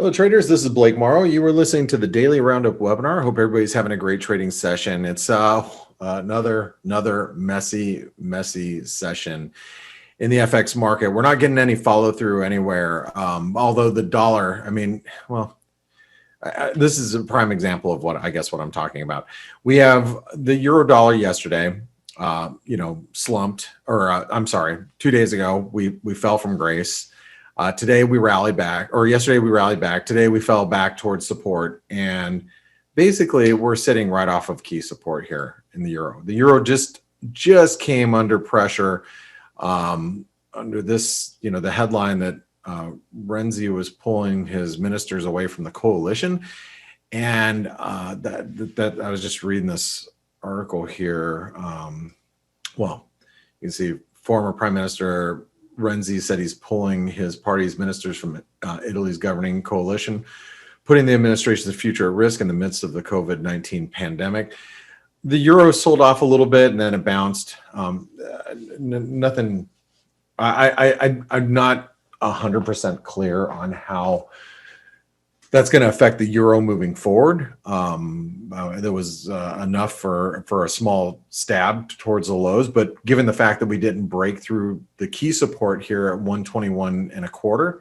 Hello, traders. This is Blake Morrow. You were listening to the Daily Roundup webinar. Hope everybody's having a great trading session. It's another messy session in the FX market. We're not getting any follow through anywhere. Although the dollar, this is a prime example of what I'm talking about. We have the euro dollar yesterday, slumped, or I'm sorry, 2 days ago we fell from grace. Today we rallied back, or yesterday we rallied back. Today we fell back towards support, and basically we're sitting right off of key support here in the euro. The euro just came under pressure under this, the headline that Renzi was pulling his ministers away from the coalition, and that I was just reading this article here. You can see former Prime Minister Renzi said he's pulling his party's ministers from Italy's governing coalition, putting the administration's future at risk in the midst of the COVID-19 pandemic. The euro sold off a little bit and then it bounced. Nothing. I'm not 100% clear on how that's going to affect the euro moving forward. There was enough for a small stab towards the lows, but given the fact that we didn't break through the key support here at 121.25,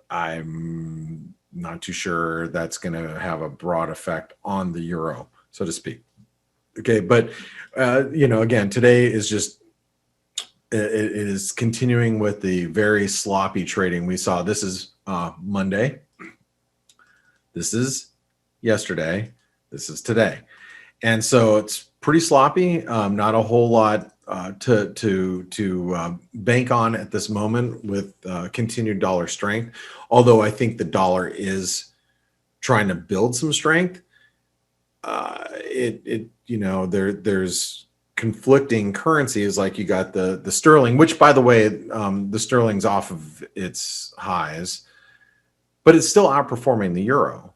I'm not too sure that's going to have a broad effect on the euro, so to speak. Okay, but again, today is just it is continuing with the very sloppy trading we saw. This is Monday. This is yesterday. This is today. And so it's pretty sloppy. Not a whole lot to bank on at this moment with continued dollar strength. Although I think the dollar is trying to build some strength. There's conflicting currencies, like you got the sterling, which, by the way, the sterling's off of its highs, but it's still outperforming the euro,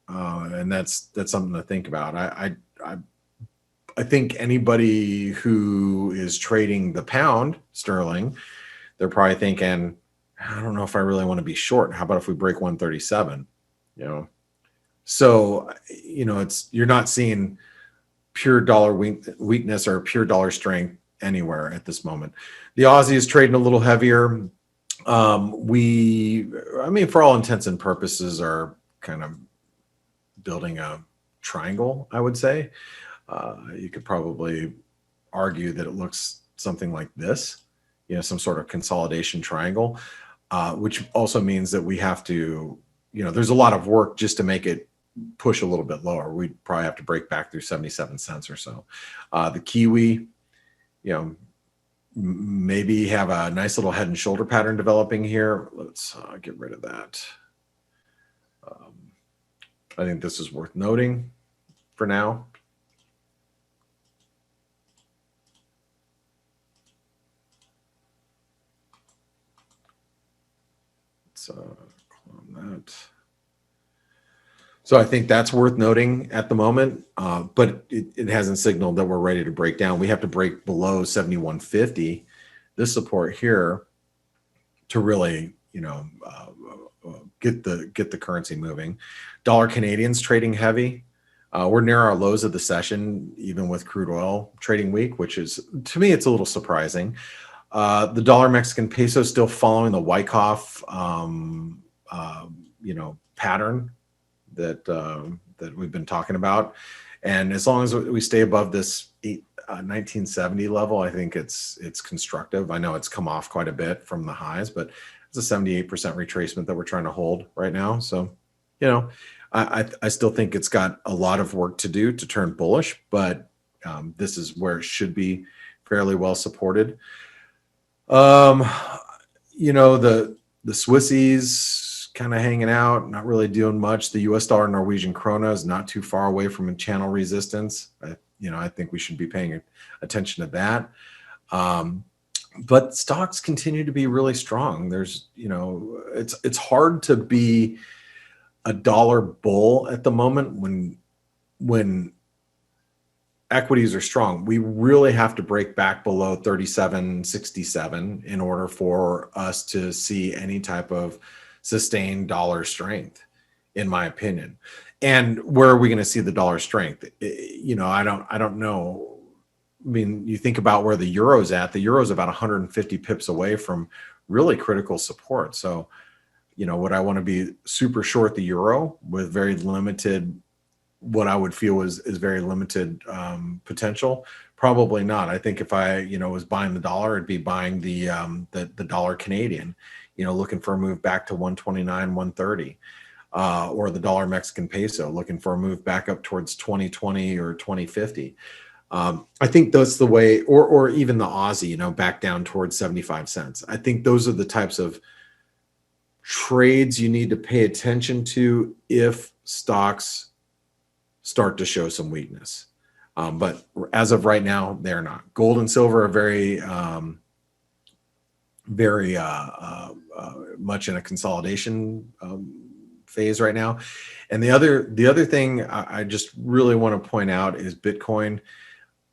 and that's something to think about. I think anybody who is trading the pound sterling, they're probably thinking, I don't know if I really want to be short. How about if we break 137? So you're not seeing pure dollar weakness or pure dollar strength anywhere at this moment. The Aussie is trading a little heavier. For all intents and purposes, are kind of building a triangle, I would say. You could probably argue that it looks something like this, some sort of consolidation triangle, which also means that we have to, there's a lot of work just to make it push a little bit lower. We'd probably have to break back through 77 cents or so. The Kiwi, maybe have a nice little head and shoulder pattern developing here. Let's get rid of that. I think this is worth noting for now. Let's clone that. So I think that's worth noting at the moment, but it hasn't signaled that we're ready to break down. We have to break below 71.50, this support here, to really, get the currency moving. Dollar Canadian's trading heavy. We're near our lows of the session, even with crude oil trading week, which is, to me, it's a little surprising. The dollar Mexican peso still following the Wyckoff, pattern that we've been talking about, and as long as we stay above this 1970 level, I think it's constructive. I know it's come off quite a bit from the highs, but it's a 78% retracement that we're trying to hold right now. So, I still think it's got a lot of work to do to turn bullish, but this is where it should be fairly well supported. The Swissies kind of hanging out, not really doing much. The US dollar Norwegian krona is not too far away from a channel resistance. I think we should be paying attention to that. But stocks continue to be really strong. There's, it's hard to be a dollar bull at the moment when equities are strong. We really have to break back below 37.67 in order for us to see any type of sustained dollar strength, in my opinion. And where are we going to see the dollar strength? I don't know. I mean, you think about where the euro's at. The euro's about 150 pips away from really critical support. So, would I want to be super short the euro with very limited, what I would feel is very limited potential? Probably not. I think if I, was buying the dollar, I'd be buying the dollar Canadian, looking for a move back to 129, 130. Or the dollar Mexican peso, looking for a move back up towards 2020 or 2050. I think that's the way, or even the Aussie, back down towards 75 cents. I think those are the types of trades you need to pay attention to if stocks start to show some weakness. But as of right now, they're not. Gold and silver are very much in a consolidation phase right now. And the other thing I just really want to point out is Bitcoin.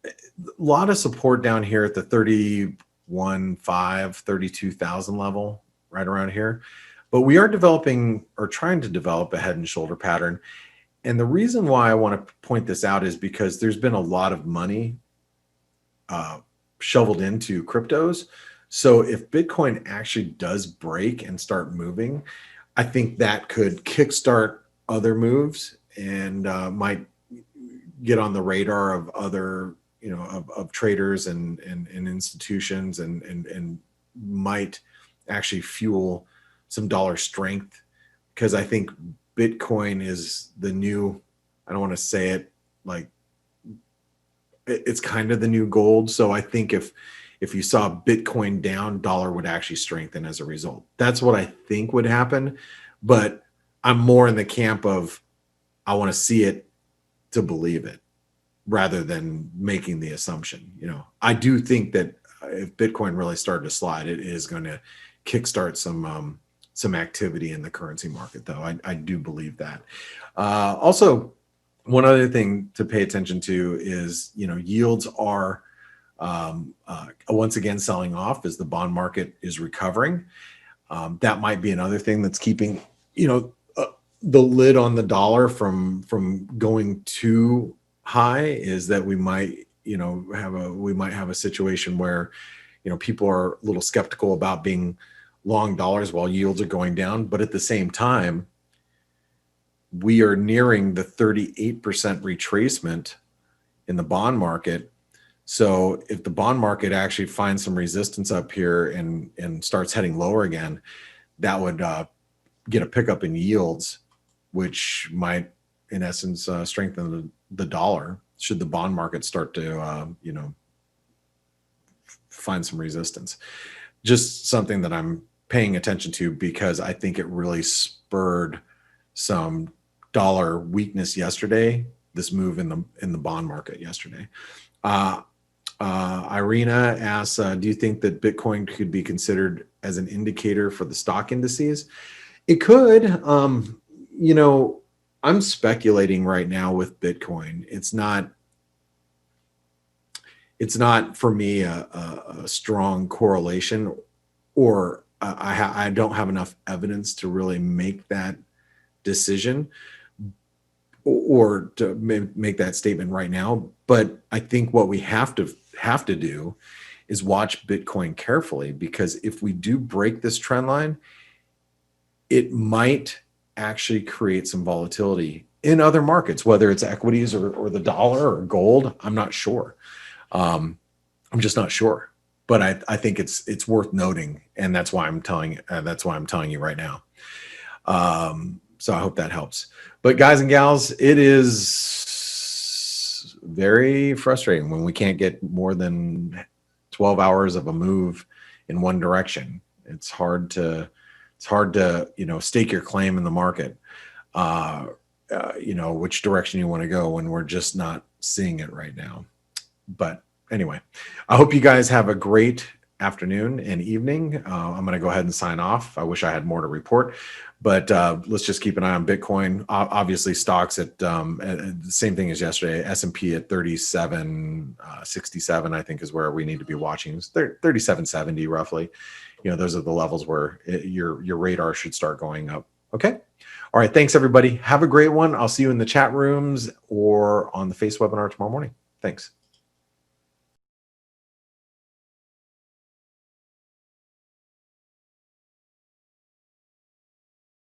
A lot of support down here at the 31,500, 32,000 level, right around here. But we are developing, or trying to develop, a head and shoulder pattern. And the reason why I want to point this out is because there's been a lot of money shoveled into cryptos. So if Bitcoin actually does break and start moving, I think that could kickstart other moves and might get on the radar of other, of traders and institutions, and might actually fuel some dollar strength, because I think Bitcoin is the new, I don't want to say it like, it's kind of the new gold. So I think if you saw Bitcoin down, dollar would actually strengthen as a result. That's what I think would happen. But I'm more in the camp of, I want to see it to believe it, rather than making the assumption. I do think that if Bitcoin really started to slide, it is going to kickstart some activity in the currency market, though. I do believe that. Also, one other thing to pay attention to is, yields are once again selling off as the bond market is recovering. That might be another thing that's keeping, the lid on the dollar from going too high, is that we might, have a situation where, people are a little skeptical about being long dollars while yields are going down. But at the same time, we are nearing the 38% retracement in the bond market. So if the bond market actually finds some resistance up here and starts heading lower again, that would get a pickup in yields, which might, in essence, strengthen the dollar, should the bond market start to, find some resistance. Just something that I'm paying attention to, because I think it really spurred some dollar weakness yesterday, this move in the bond market yesterday. Irina asks, do you think that Bitcoin could be considered as an indicator for the stock indices? It could. I'm speculating right now with Bitcoin. It's not for me a strong correlation, or I don't have enough evidence to really make that decision or to make that statement right now. But I think what we have to do is watch Bitcoin carefully, because if we do break this trend line, it might actually create some volatility in other markets, whether it's equities or the dollar or gold. I'm not sure. I'm just not sure. But I think it's worth noting, and that's why I'm telling you right now. So I hope that helps. But guys and gals, it is very frustrating when we can't get more than 12 hours of a move in one direction. It's hard to stake your claim in the market, which direction you want to go, when we're just not seeing it right now. But anyway, I hope you guys have a great afternoon and evening. I'm going to go ahead and sign off. I wish I had more to report, But let's just keep an eye on Bitcoin. Obviously, stocks at the same thing as yesterday. S&P at 3767, I think, is where we need to be watching. It's 3770 roughly. Those are the levels where your radar should start going up. Okay. All right. Thanks, everybody. Have a great one. I'll see you in the chat rooms or on the Face webinar tomorrow morning. Thanks.